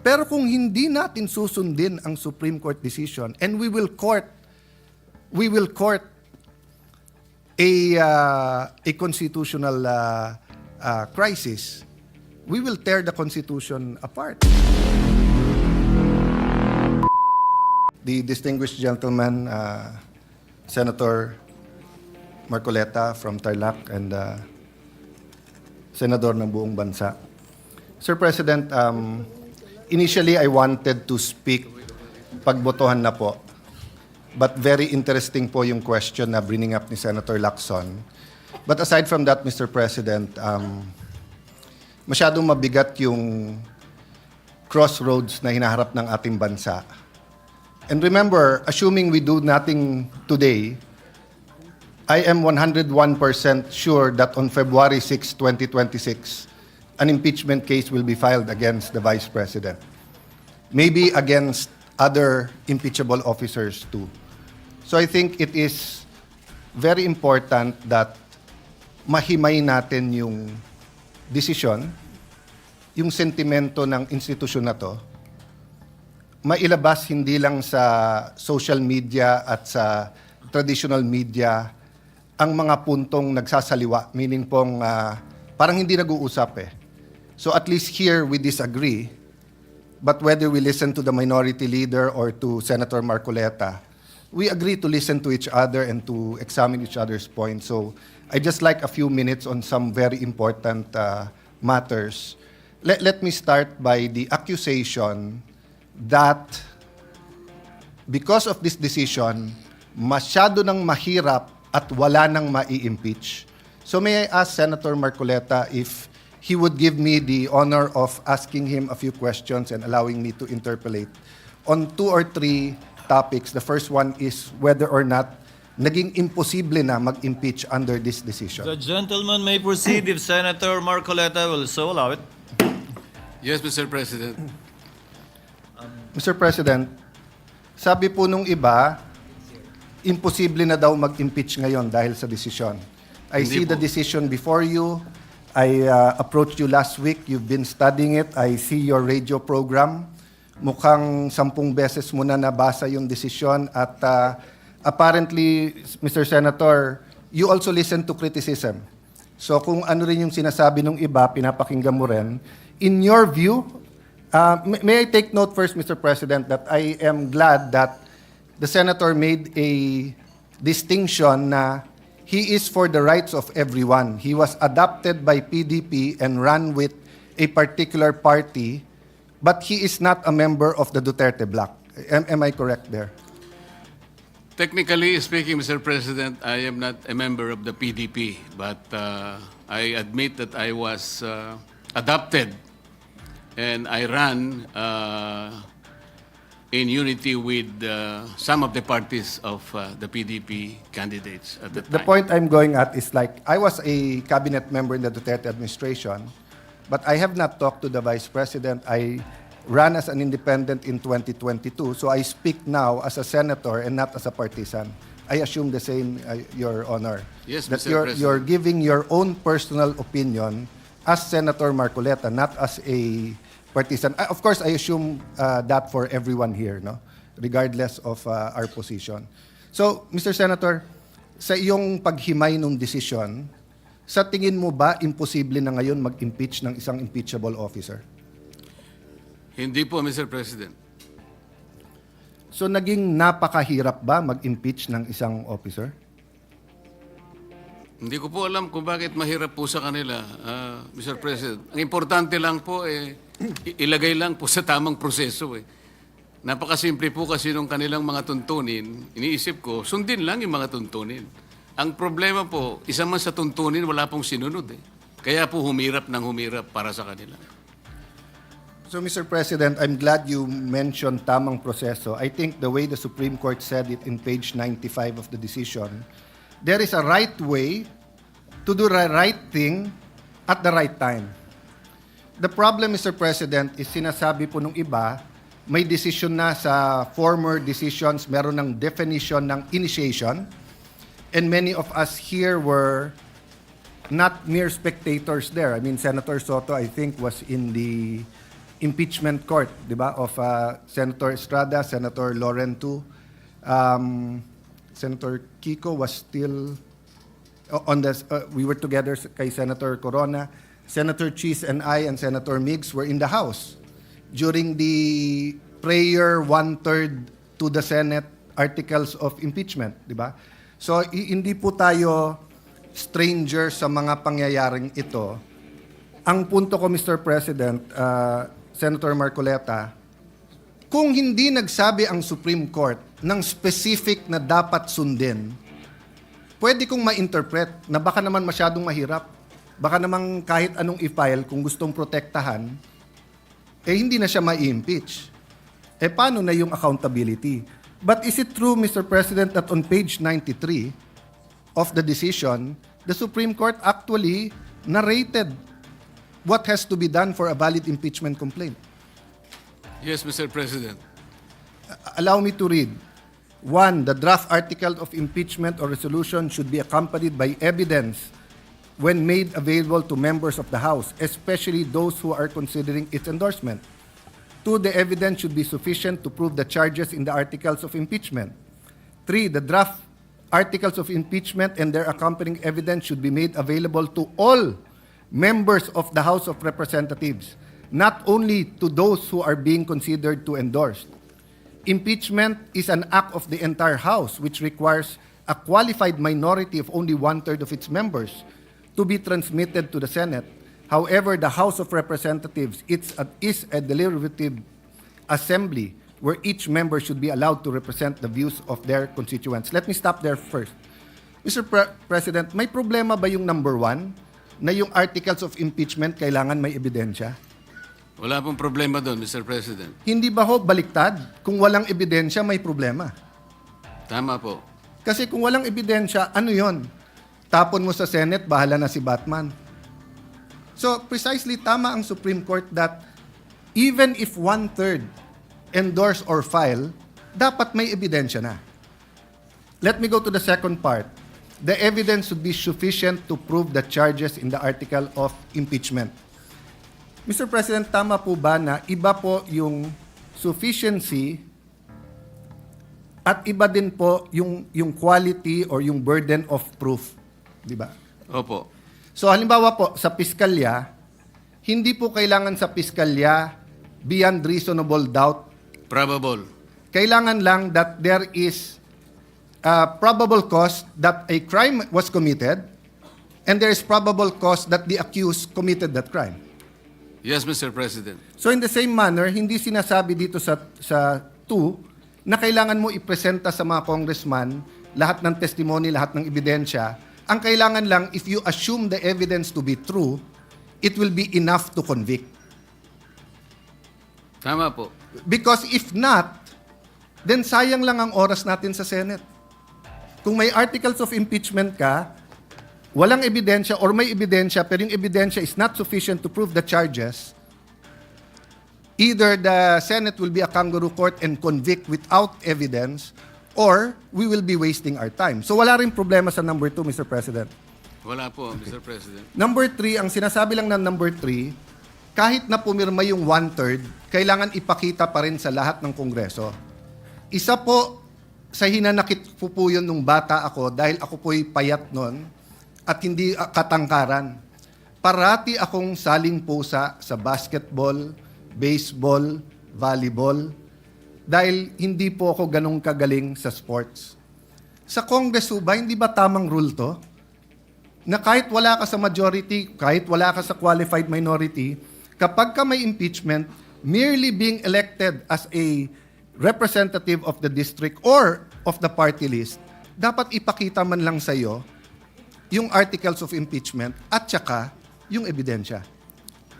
Pero kung hindi natin susundin ang Supreme Court decision, and we will court a constitutional crisis, we will tear the Constitution apart. The distinguished gentleman, Senator Marcoleta from Tarlac and Senador ng buong bansa. Sir President, initially I wanted to speak pagbotohan na po. But very interesting po yung question na bringing up ni Senator Lacson. But aside from that, Mr. President, masyadong mabigat yung crossroads na hinaharap ng ating bansa. And remember, assuming we do nothing today, I am 101% sure that on February 6, 2026, an impeachment case will be filed against the Vice President. Maybe against other impeachable officers too. So I think it is very important that mahimay natin yung desisyon, yung sentimento ng institusyon na to, mailabas hindi lang sa social media at sa traditional media ang mga puntong nagsasaliwa, meaning pong parang hindi nag-uusap eh. So at least here we disagree, but whether we listen to the minority leader or to Senator Marcoleta, we agree to listen to each other and to examine each other's points. So I just like a few minutes on some very important matters. Let me start by the accusation that because of this decision, masyado nang mahirap at wala nang mai-impeach. So may I ask Senator Marcoleta if he would give me the honor of asking him a few questions and allowing me to interpellate on 2 or 3 topics. The first one is whether or not naging imposible na mag-impeach under this decision. The gentleman may proceed if Senator Marcoleta will so allow it. Yes, Mr. President. Mr. President, sabi po nung iba, imposible na daw mag-impeach ngayon dahil sa desisyon. I Hindi see the po. decision before you. I approached you last week. You've been studying it. I see your radio program. Mukhang 10 beses mo na nabasa yung desisyon at apparently, Mr. Senator, you also listen to criticism. So kung ano rin yung sinasabi ng iba, pinapakinggan mo rin. In your view, may I take note first, Mr. President, that I am glad that the Senator made a distinction na he is for the rights of everyone. He was adopted by PDP and ran with a particular party, but he is not a member of the Duterte bloc. Am I correct there? Technically speaking, Mr. President, I am not a member of the PDP, but I admit that I was adopted and I ran in unity with some of the parties of the PDP candidates at the time. The point I'm going at is like, I was a cabinet member in the Duterte administration, but I have not talked to the Vice President. I ran as an independent in 2022, so I speak now as a senator and not as a partisan. I assume the same, Your Honor. Yes, that Mr. President. you're giving your own personal opinion as Senator Marcoleta, not as a partisan. Of course, I assume that for everyone here, no? Regardless of our position. So, Mr. Senator, sa iyong paghimay ng desisyon, sa tingin mo ba imposible na ngayon mag-impeach ng isang impeachable officer? Hindi po, Mr. President. So, naging napakahirap ba mag-impeach ng isang officer? Hindi ko po alam kung bakit mahirap po sa kanila, Mr. President. Ang importante lang po, ilagay lang po sa tamang proseso. Napakasimple po kasi nung kanilang mga tuntunin, iniisip ko, sundin lang yung mga tuntunin. Ang problema po, isa man sa tuntunin, wala pong sinunod. Kaya po humirap ng humirap para sa kanila. So, Mr. President, I'm glad you mentioned tamang proseso. I think the way the Supreme Court said it in page 95 of the decision, there is a right way to do the right thing at the right time. The problem, Mr. President, is sinasabi po nung iba, may decision na sa former decisions, meron ng definition ng initiation, and many of us here were not mere spectators there. I mean, Senator Soto, I think, was in the impeachment court, di ba, of Senator Estrada, Senator Loren too. Senator Kiko was still on the, we were together kay Senator Corona. Senator Cheese and I and Senator Miggs were in the House during the prayer one-third to the Senate articles of impeachment, di ba? So, hindi po tayo stranger sa mga pangyayaring ito. Ang punto ko, Mr. President, Senator Marcoleta, kung hindi nagsabi ang Supreme Court ng specific na dapat sundin, pwede kong ma-interpret na baka naman masyadong mahirap. Baka naman kahit anong i-file kung gustong protektahan, hindi na siya ma-impeach. Paano na yung accountability? But is it true, Mr. President, that on page 93 of the decision, the Supreme Court actually narrated what has to be done for a valid impeachment complaint? Yes, Mr. President. Allow me to read. 1, the draft article of impeachment or resolution should be accompanied by evidence when made available to members of the House, especially those who are considering its endorsement. 2, the evidence should be sufficient to prove the charges in the articles of impeachment. 3, the draft articles of impeachment and their accompanying evidence should be made available to all members of the House of Representatives, not only to those who are being considered to endorse. Impeachment is an act of the entire House, which requires a qualified minority of only one-third of its members to be transmitted to the Senate. However, the House of Representatives is a deliberative assembly where each member should be allowed to represent the views of their constituents. Let me stop there first. Mr. President, may problema ba yung number 1 na yung articles of impeachment kailangan may ebidensya? Wala pong problema doon, Mr. President. Hindi ba ho baliktad? Kung walang ebidensya, may problema. Tama po. Kasi kung walang ebidensya, ano yon? Tapon mo sa Senate, bahala na si Batman. So, precisely tama ang Supreme Court that even if one-third endorse or file, dapat may ebidensya na. Let me go to the second part. The evidence should be sufficient to prove the charges in the article of impeachment. Mr. President, tama po ba na iba po yung sufficiency at iba din po yung quality or yung burden of proof? Di ba? Opo. So halimbawa po, sa piskalya, hindi po kailangan sa piskalya beyond reasonable doubt. Probable. Kailangan lang that there is probable cause that a crime was committed and there is probable cause that the accused committed that crime. Yes, Mr. President. So in the same manner, hindi sinasabi dito sa 2 na kailangan mo ipresenta sa mga congressman lahat ng testimony, lahat ng ebidensya. Ang kailangan lang, if you assume the evidence to be true, it will be enough to convict. Tama po. Because if not, then sayang lang ang oras natin sa Senate. Kung may articles of impeachment ka, walang ebidensya or may ebidensya pero yung ebidensya is not sufficient to prove the charges, either the Senate will be a kangaroo court and convict without evidence or we will be wasting our time. So wala rin problema sa number 2, Mr. President. Wala po, Mr. President. Number 3, ang sinasabi lang ng number 3, kahit na pumirma yung one-third, kailangan ipakita pa rin sa lahat ng Kongreso. Isa po sa hinanakit po yun nung bata ako dahil ako po'y payat nun at hindi katangkaran. Parati akong saling pusa sa basketball, baseball, volleyball, dahil hindi po ako ganong kagaling sa sports. Sa Congress ba, hindi ba tamang rule to? Na kahit wala ka sa majority, kahit wala ka sa qualified minority, kapag ka may impeachment, merely being elected as a representative of the district or of the party list, dapat ipakita man lang sa'yo yung articles of impeachment at saka yung ebidensya.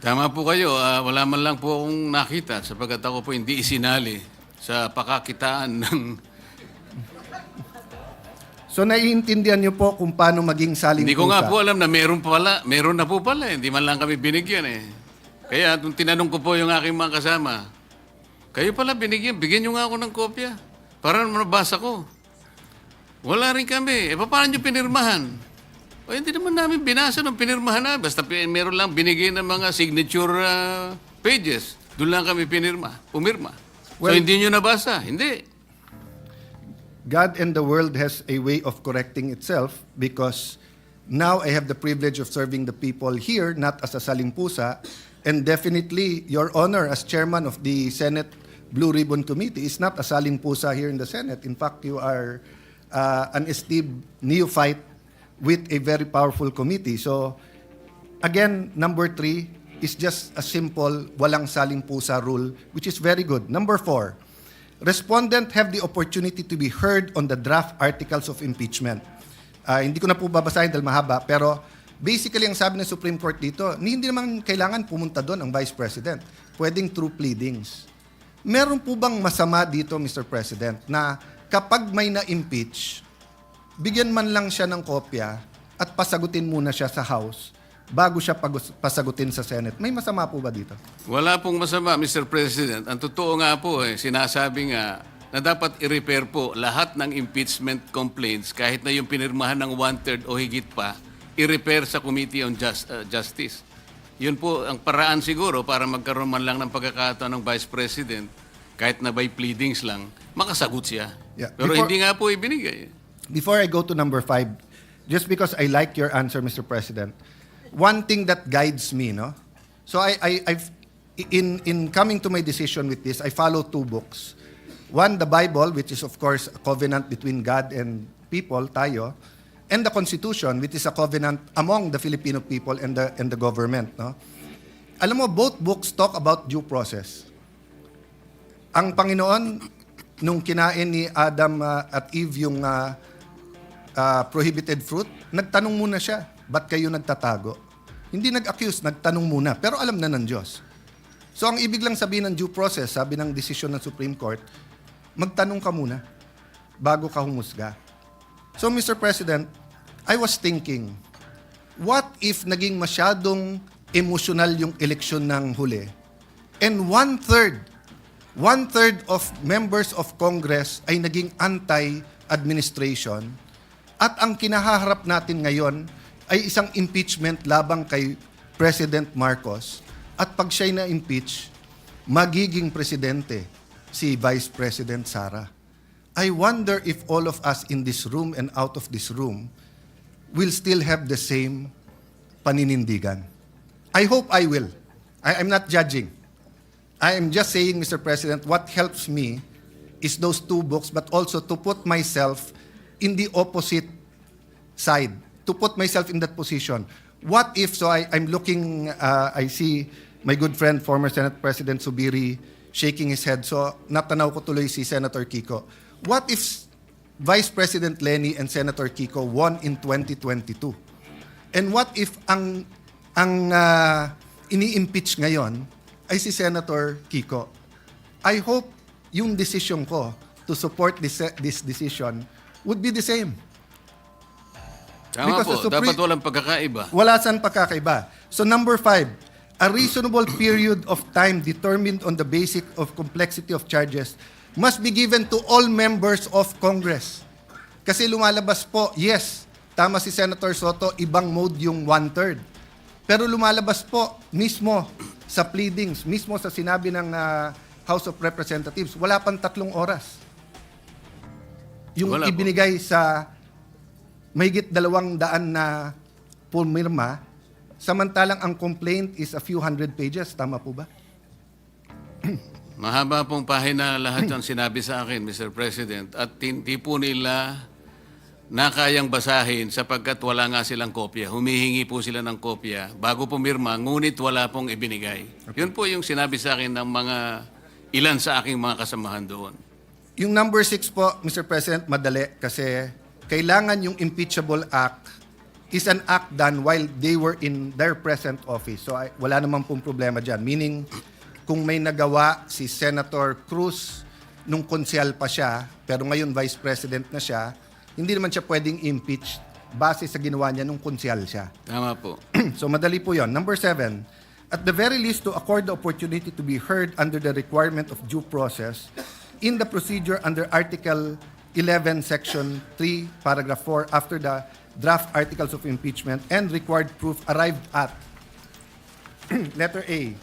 Tama po kayo. Wala man lang po akong nakita sapagkat ako po hindi isinali sa pakakitaan ng... So naiintindihan niyo po kung paano maging saling Hindi ko nga pusa. po alam na meron na po pala. Hindi man lang kami binigyan eh. Kaya nung tinanong ko po yung aking mga kasama, kayo pala binigyan, bigyan nyo nga ako ng kopya para mabasa ko. Wala rin kami. Paano nyo pinirmahan? Hindi naman namin binasa ng pinirmahan na. Basta meron lang binigay ng mga signature pages. Doon lang kami pumirma. So Well- hindi nyo nabasa? Hindi. God and the world has a way of correcting itself because now I have the privilege of serving the people here, not as a salimpusa, and definitely, Your Honor, as chairman of the Senate Blue Ribbon Committee, is not a salimpusa here in the Senate. In fact, you are an esteemed neophyte with a very powerful committee. So, again, number 3 is just a simple walang salimpusa rule, which is very good. Number 4, respondent have the opportunity to be heard on the draft articles of impeachment. Hindi ko na po babasahin dahil mahaba, pero basically ang sabi ng Supreme Court dito, hindi naman kailangan pumunta doon ang Vice President. Pwedeng through pleadings. Meron po bang masama dito, Mr. President, na kapag may na-impeach, bigyan man lang siya ng kopya at pasagutin muna siya sa House bago siya pasagutin sa Senate? May masama po ba dito? Wala pong masama, Mr. President. Ang totoo nga po, sinasabi nga na dapat i-repair po lahat ng impeachment complaints kahit na yung pinirmahan ng 1/3 o higit pa, i-repair sa Committee on Justice. Yun po ang paraan siguro para magkaroon man lang ng pagkakataon ng Vice President, kahit na by pleadings lang, makasagot siya. Yeah. Pero hindi nga po ibinigay. Before I go to number 5, just because I like your answer, Mr. President, one thing that guides me, no? So in coming to my decision with this, I follow 2 books. One, the Bible, which is of course a covenant between God and people, tayo, and the Constitution, which is a covenant among the Filipino people and the government, no? Alam mo, both books talk about due process. Ang Panginoon, nung kinain ni Adam at Eve yung prohibited fruit, nagtanong muna siya, ba't kayo nagtatago? Hindi nag-accuse, nagtanong muna, pero alam na ng Diyos. So ang ibig lang sabihin ng due process, sabi ng desisyon ng Supreme Court, magtanong ka muna bago ka humusga. So Mr. President, I was thinking, what if naging masyadong emotional yung eleksyon ng huli and one-third of members of Congress ay naging anti-administration at ang kinahaharap natin ngayon ay isang impeachment labang kay President Marcos at pag siya'y na-impeach, magiging presidente si Vice President Sara. I wonder if all of us in this room and out of this room will still have the same paninindigan. I hope I will. I'm not judging. I am just saying, Mr. President, what helps me is those 2 books, but also to put myself in the opposite side, to put myself in that position. What if, so I'm looking, I see my good friend, former Senate President Subiri, shaking his head. So, natanaw ko tuloy si Senator Kiko. What if Vice President Lenny and Senator Kiko won in 2022? And what if ang ini-impeach ngayon ay si Senator Kiko? I hope yung decision ko to support this decision would be the same. Tama Because po, the dapat walang pagkakaiba. Wala saan pagkakaiba. So number 5, a reasonable period of time determined on the basis of complexity of charges must be given to all members of Congress. Kasi lumalabas po, yes, tama si Senator Soto, ibang mode yung 1/3. Pero lumalabas po mismo sa pleadings, mismo sa sinabi ng House of Representatives, wala pang 3 oras. Yung Wala po. ibinigay sa mahigit 200 na pumirma, samantalang ang complaint is a few hundred pages. Tama po ba? Mahaba pong pahina lahat ang sinabi sa akin, Mr. President, at hindi po nila na kayang basahin sapagkat wala nga silang kopya. Humihingi po sila ng kopya bago pumirma, ngunit wala pong ibinigay. Yun po yung sinabi sa akin ng mga ilan sa aking mga kasamahan doon. Yung number 6 po, Mr. President, madali kasi kailangan yung impeachable act is an act done while they were in their present office. So wala naman pong problema dyan. Meaning, kung may nagawa si Senator Cruz nung konsyal pa siya, pero ngayon Vice President na siya, hindi naman siya pwedeng impeach base sa ginawa niya nung konsyal siya. Tama po. So madali po yon. Number 7, at the very least to accord the opportunity to be heard under the requirement of due process in the procedure under Article 11, Section 3, Paragraph 4, after the draft articles of impeachment and required proof arrived at letter A,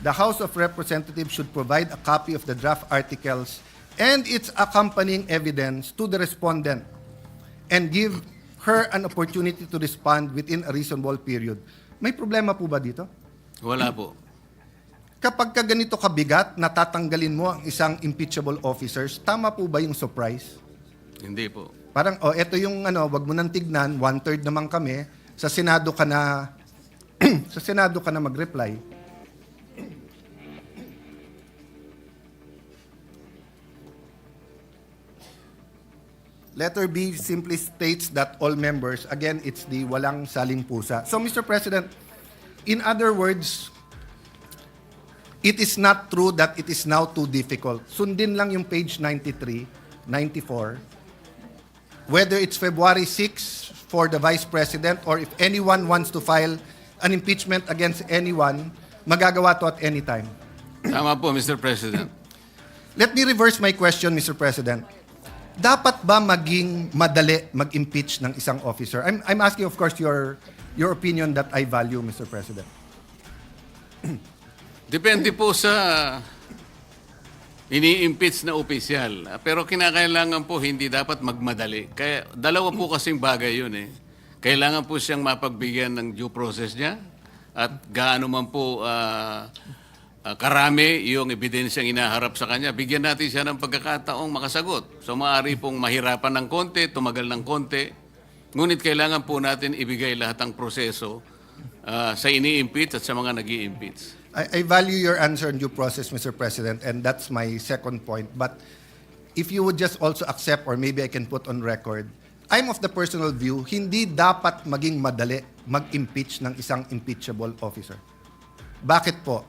the House of Representatives should provide a copy of the draft articles and its accompanying evidence to the respondent and give her an opportunity to respond within a reasonable period. May problema po ba dito? Wala po. Kapag ka ganito kabigat, natatanggalin mo ang isang impeachable officers, tama po ba yung surprise? Hindi po. Parang, eto yung wag mo nang tignan, 1/3 naman kami, sa Senado ka na, sa Senado ka na mag-reply. Letter B simply states that all members, again, it's the walang saling pusa. So, Mr. President, in other words, it is not true that it is now too difficult. Sundin lang yung page 93, 94. Whether it's February 6 for the Vice President or if anyone wants to file an impeachment against anyone, magagawa to at any time. Tama po, Mr. President. Let me reverse my question, Mr. President. Dapat ba maging madali mag-impeach ng isang officer? I'm asking, of course, your opinion that I value, Mr. President. Depende po sa ini-impeach na opisyal. Pero kinakailangan po hindi dapat magmadali. Kaya dalawa po kasing bagay yun eh. Kailangan po siyang mapagbigyan ng due process niya at gaano man po karami yung ebidensyang inaharap sa kanya. Bigyan natin siya ng pagkakataong makasagot. So maaari pong mahirapan ng konti, tumagal ng konti. Ngunit kailangan po natin ibigay lahat ng proseso sa ini-impeach at sa mga nag-i-impeach. I value your answer on due process, Mr. President, and that's my second point. But if you would just also accept, or maybe I can put on record, I'm of the personal view, hindi dapat maging madali mag-impeach ng isang impeachable officer. Bakit po?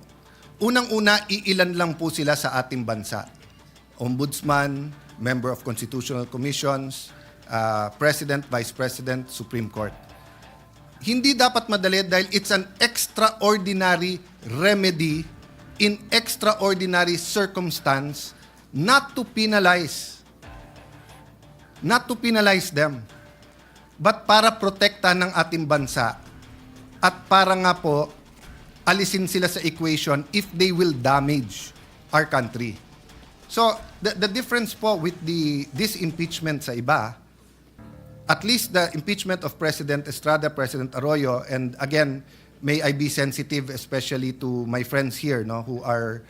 Unang-una, iilan lang po sila sa ating bansa. Ombudsman, member of constitutional commissions, President, Vice President, Supreme Court. Hindi dapat madali dahil it's an extraordinary remedy in extraordinary circumstance not to penalize them, but para protektahan ng ating bansa at para nga po alisin sila sa equation if they will damage our country. So, the difference po with this impeachment sa iba, at least the impeachment of President Estrada, President Arroyo, and again, may I be sensitive especially to my friends here who are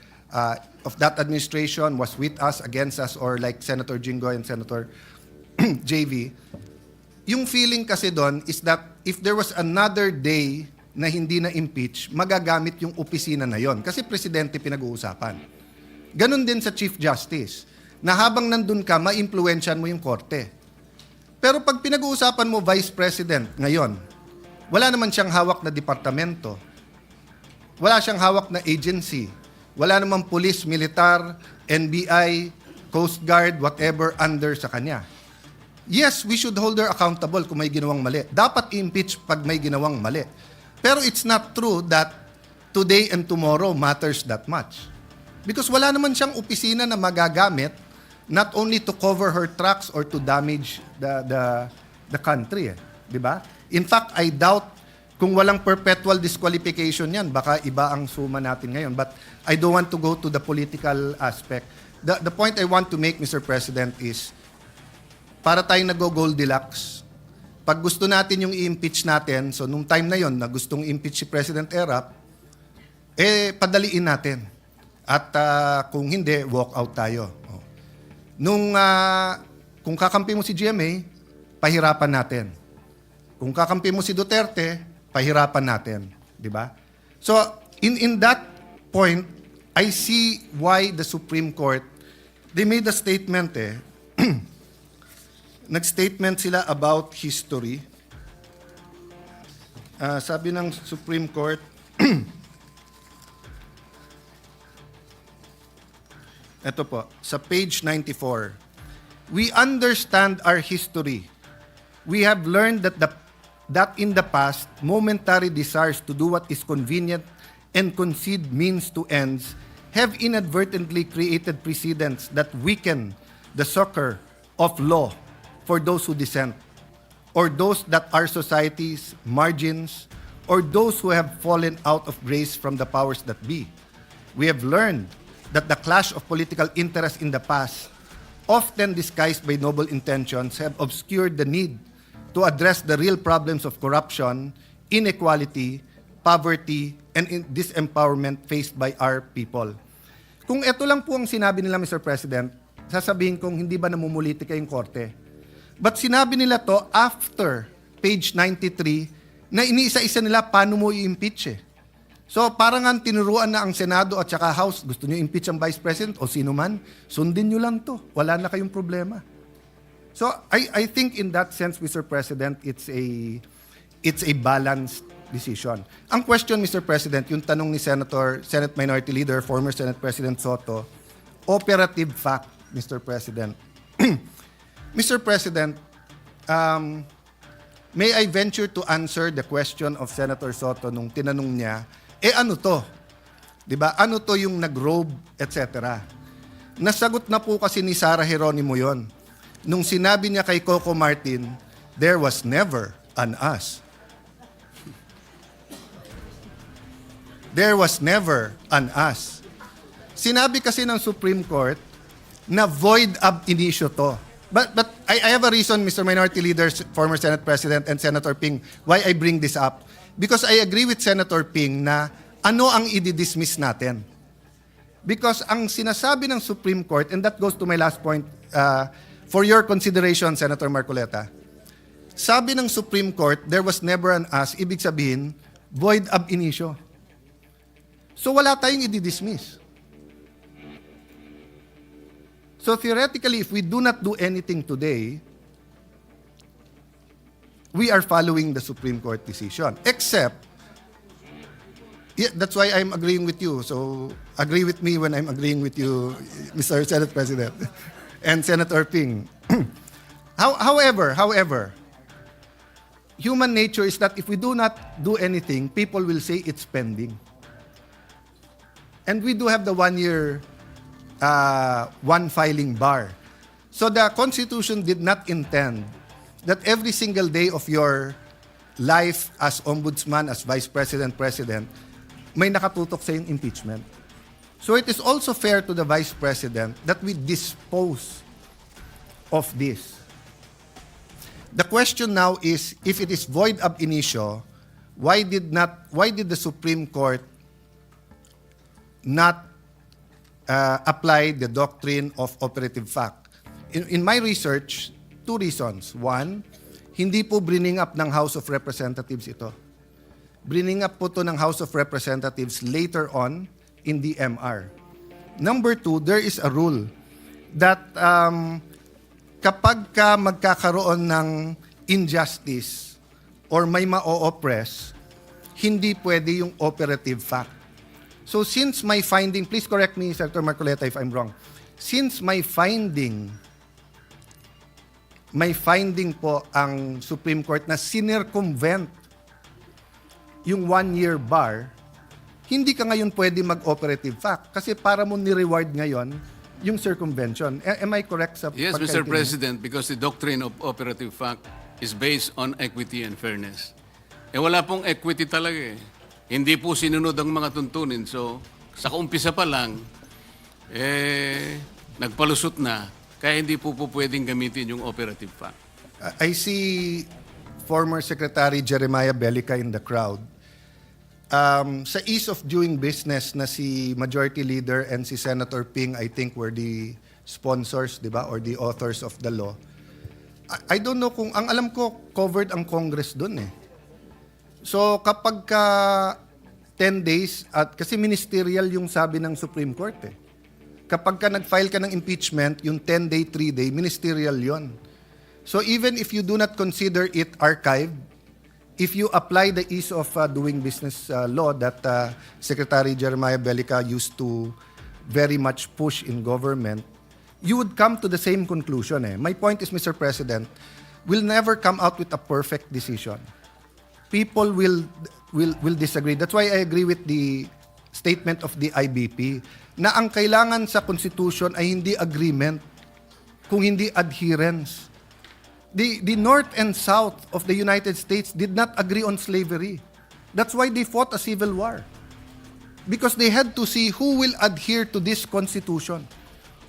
of that administration, was with us, against us, or like Senator Jinggoy and Senator JV. Yung feeling kasi doon is that if there was another day na hindi na-impeach, magagamit yung opisina na yon. Kasi presidente pinag-uusapan. Ganon din sa Chief Justice, na habang nandun ka, ma-impluensyan mo yung korte. Pero pag pinag-uusapan mo Vice President ngayon, wala naman siyang hawak na departamento, wala siyang hawak na agency, wala namang police, militar, NBI, Coast Guard, whatever under sa kanya. Yes, we should hold her accountable kung may ginawang mali. Dapat i-impeach pag may ginawang mali. Pero it's not true that today and tomorrow matters that much. Because wala naman siyang opisina na magagamit not only to cover her tracks or to damage the country. Di ba? In fact, I doubt kung walang perpetual disqualification yan, baka iba ang suma natin ngayon. But I don't want to go to the political aspect. The point I want to make, Mr. President, is para tayong nag-Goldilocks, pag gusto natin yung i-impeach natin, so nung time na yon na gustong impeach si President Erap, padaliin natin. At kung hindi, walk out tayo. Kung kakampi mo si GMA, pahirapan natin. Kung kakampi mo si Duterte, pahirapan natin. Di ba? So, in that point, I see why the Supreme Court, they made a statement Nag-statement sila about history. Sabi ng Supreme Court, ito po, sa page 94, we understand our history. We have learned that in the past, momentary desires to do what is convenient and concede means to ends have inadvertently created precedents that weaken the succor of law for those who dissent, or those that are society's margins, or those who have fallen out of grace from the powers that be. We have learned that the clash of political interests in the past, often disguised by noble intentions, have obscured the need to address the real problems of corruption, inequality, poverty, and disempowerment faced by our people. Kung ito lang po ang sinabi nila, Mr. President, sasabihin kong hindi ba namumulitika yung korte? But sinabi nila to after page 93 na iniisa-isa nila paano mo i-impeach eh. So parang nga tinuruan na ang Senado at saka House, gusto nyo impeach ang Vice President o sino man, sundin nyo lang to. Wala na kayong problema. So I think in that sense, Mr. President, it's a balanced decision. Ang question, Mr. President, yung tanong ni Senate Minority Leader, former Senate President Soto, operative fact, Mr. President. Mr. President, may I venture to answer the question of Senator Soto nung tinanong niya, ano to? Diba? Ano to yung nag-robe, etc. Nasagot na po kasi ni Sara Geronimo yon. Nung sinabi niya kay Coco Martin, there was never an us. There was never an us. Sinabi kasi ng Supreme Court na void ab initio to. But I have a reason, Mr. Minority Leader, former Senate President, and Senator Ping, why I bring this up. Because I agree with Senator Ping na ano ang i-dismiss natin. Because ang sinasabi ng Supreme Court, and that goes to my last point, for your consideration, Senator Marcoleta, sabi ng Supreme Court, there was never an us, ibig sabihin, void ab initio. So wala tayong i-dismiss. So theoretically, if we do not do anything today, we are following the Supreme Court decision. Except, that's why I'm agreeing with you. So agree with me when I'm agreeing with you, Mr. Senate President and Senator Ping. However, human nature is that if we do not do anything, people will say it's pending. And we do have the 1 year one filing bar. So the Constitution did not intend that every single day of your life as ombudsman, as vice president, president, may nakatutok sa yung impeachment. So it is also fair to the vice president that we dispose of this. The question now is, if it is void ab initio, why did the Supreme Court not apply the doctrine of operative fact? In my research, 2 reasons. One, hindi po bringing up ng House of Representatives ito. Bringing up po to ng House of Representatives later on in the MR. Number 2, there is a rule that kapag ka magkakaroon ng injustice or may ma-oppress, hindi pwede yung operative fact. So since my finding, please correct me, Senator Marcoleta, if I'm wrong. Since my finding po ang Supreme Court na sinircumvent yung 1 year bar, hindi ka ngayon pwede mag-operative fact kasi para mo ni-reward ngayon yung circumvention. Am I correct sa Yes, Mr. pagkaintindi? President, because the doctrine of operative fact is based on equity and fairness. Wala pong equity talaga eh. Hindi po sinunod ang mga tuntunin. So, sa kaumpisa pa lang, nagpalusot na, kaya hindi po pwedeng gamitin yung operative fact. I see former Secretary Jeremiah Bellica in the crowd. Sa ease of doing business na si Majority Leader and si Senator Ping, I think were the sponsors, di ba, or the authors of the law. I don't know kung, ang alam ko, covered ang Congress dun eh. So kapag ka 10 days, at kasi ministerial yung sabi ng Supreme Court eh. Kapag ka nag-file ka ng impeachment, yung 10-day, 3-day, ministerial yon. So even if you do not consider it archived, if you apply the ease of doing business law that Secretary Jeremiah Bellica used to very much push in government, you would come to the same conclusion. My point is, Mr. President, we'll never come out with a perfect decision. People will disagree. That's why I agree with the statement of the IBP na ang kailangan sa Constitution ay hindi agreement, kung hindi adherence. The North and South of the United States did not agree on slavery. That's why they fought a civil war. because they had to see who will adhere to this Constitution,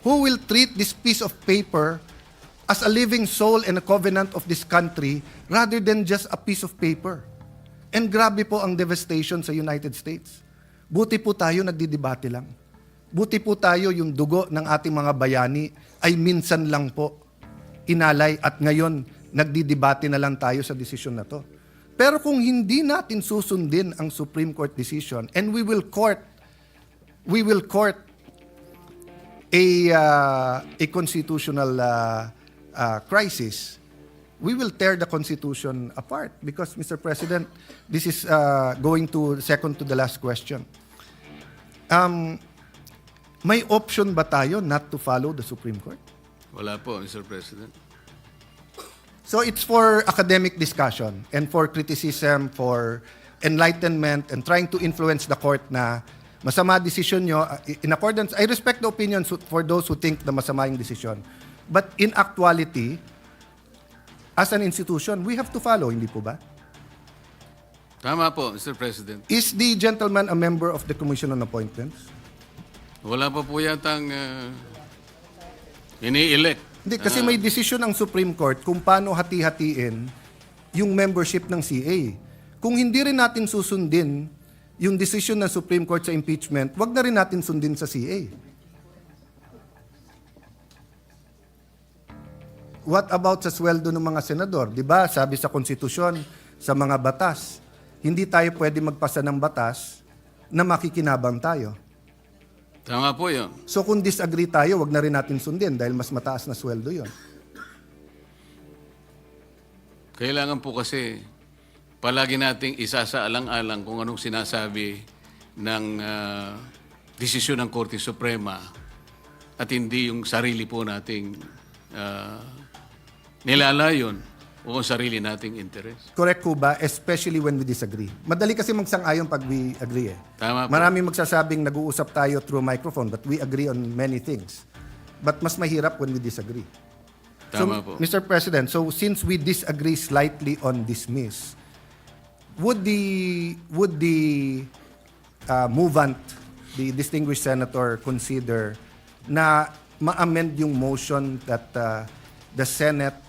who will treat this piece of paper as a living soul and a covenant of this country rather than just a piece of paper. And grabe po ang devastation sa United States. Buti po tayo nagdidebate lang. Buti po tayo yung dugo ng ating mga bayani ay minsan lang po inalay at ngayon nagdidebate na lang tayo sa desisyon na to. Pero kung hindi natin susundin ang Supreme Court decision and we will court a constitutional crisis, we will tear the Constitution apart because, Mr. President, this is going to second to the last question. May option ba tayo not to follow the Supreme Court? Wala po, Mr. President. So it's for academic discussion and for criticism, for enlightenment, and trying to influence the court na masama decision nyo. In accordance, I respect the opinions for those who think na masama yung decision. But in actuality, as an institution, we have to follow, hindi po ba? Tama po, Mr. President. Is the gentleman a member of the Commission on Appointments? Wala pa po yatang ini-elect. Hindi, kasi may desisyon ang Supreme Court kung paano hati-hatiin yung membership ng CA. Kung hindi rin natin susundin yung desisyon ng Supreme Court sa impeachment, wag na rin natin sundin sa CA. What about sa sweldo ng mga senador? 'Di ba? Sabi sa konstitusyon, sa mga batas, hindi tayo pwede magpasa ng batas na makikinabang tayo. Tama po yun. So kung disagree tayo, wag na rin natin sundin dahil mas mataas na sweldo 'yon. Kailangan po kasi palagi nating isasaalang-alang kung anong sinasabi ng desisyon ng Korte Suprema at hindi yung sarili po nating nilalayon o sarili nating interest. Correct po ba? Especially when we disagree. Madali kasi magsang-ayon pag we agree eh. Tama po. Maraming magsasabing nag-uusap tayo through microphone but we agree on many things. But mas mahirap when we disagree. Tama So, po. Mr. President, so since we disagree slightly on dismiss, would the movant, the distinguished senator, consider na ma-amend yung motion that the Senate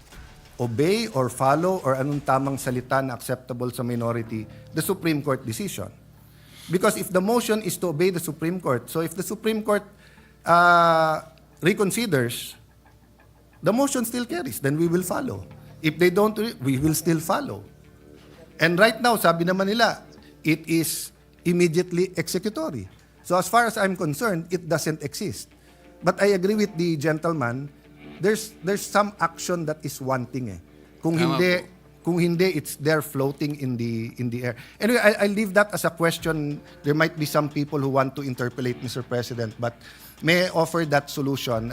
obey or follow or anong tamang salita na acceptable sa minority, the Supreme Court decision? Because if the motion is to obey the Supreme Court, so if the Supreme Court reconsiders, the motion still carries, then we will follow. If they don't, we will still follow. And right now, sabi naman nila, it is immediately executory. So as far as I'm concerned, it doesn't exist. But I agree with the gentleman, there's some action that is wanting eh. Kung Tama hindi it's there floating in the air. Anyway, I'll leave that as a question. There might be some people who want to interpellate, Mr. President, but may I offer that solution.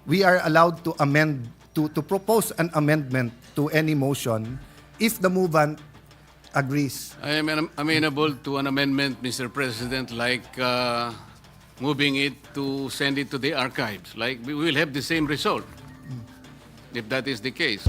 We are allowed to amend, to propose an amendment to any motion if the movant agrees. I am amenable to an amendment, Mr. President, like moving it to send it to the archives. Like we will have the same result if that is the case.